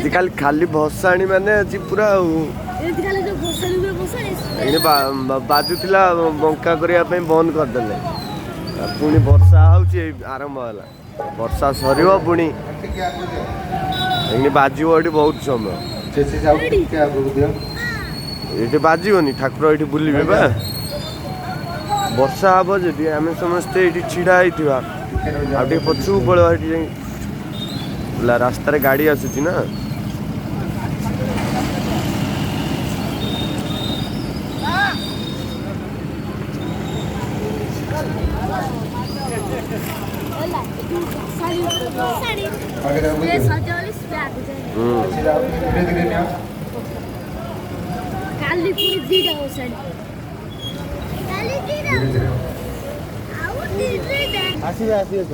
आजिकल खाली भसाणी माने आज पूरा बाजुला बंका करने बंद करदे पुणी वर्षा आरंभ है वर्षा सर पुणी बाजो ये बहुत समय ये बाजोनी ठाकुर ये बुलवे बा वर्षा हम जी आम समस्ते ये छिड़ा आगे पछू पड़ा रास्तार गाड़ी आसूची ना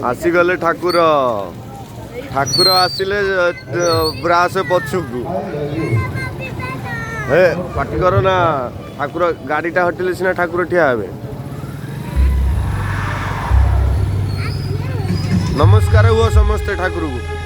आसीगले ठाकुर ठाकुर आसिले ब्रास पछुकू हे पाटी कर ना ठाकुर गाड़ीटा हटिले सीना ठाकुर ठिया हे नमस्कार हुआ समस्ते ठाकुर को